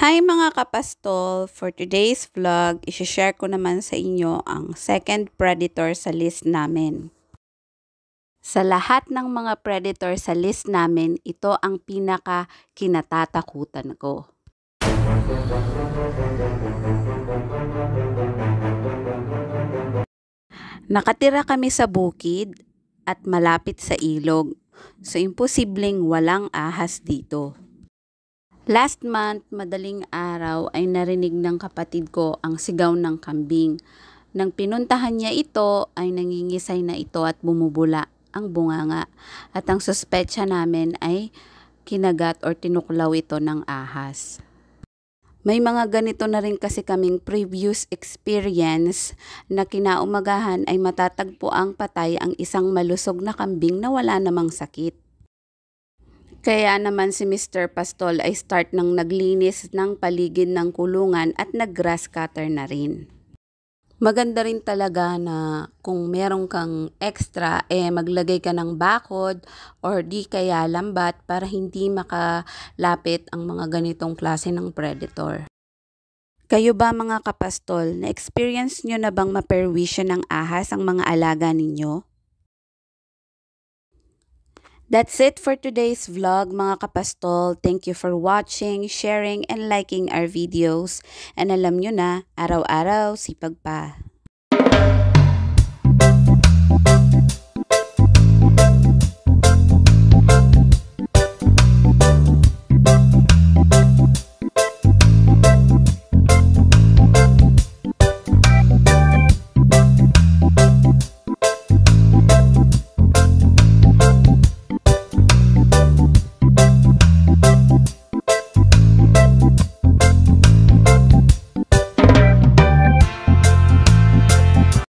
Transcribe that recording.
Hi mga kapastol! For today's vlog, isi-share ko naman sa inyo ang second predator sa list namin. Sa lahat ng mga predator sa list namin, ito ang pinaka kinatatakutan ko. Nakatira kami sa bukid at malapit sa ilog, so imposibleng walang ahas dito. Last month, madaling araw ay narinig ng kapatid ko ang sigaw ng kambing. Nang pinuntahan niya ito ay nangingisay na ito at bumubula ang bunganga. At ang suspetsya namin ay kinagat or tinuklaw ito ng ahas. May mga ganito na rin kasi kaming previous experience na kinaumagahan ay matatagpo ang patay ang isang malusog na kambing na wala namang sakit. Kaya naman si Mr. Pastol ay start ng naglinis ng paligid ng kulungan at nag-grass cutter na rin. Maganda rin talaga na kung meron kang extra, maglagay ka ng bakod or di kaya lambat para hindi makalapit ang mga ganitong klase ng predator. Kayo ba mga kapastol, na-experience nyo na bang maperwisyo ng ahas ang mga alaga ninyo? That's it for today's vlog mga kapastol. Thank you for watching, sharing, and liking our videos. And alam nyo na, araw-araw sipag pa.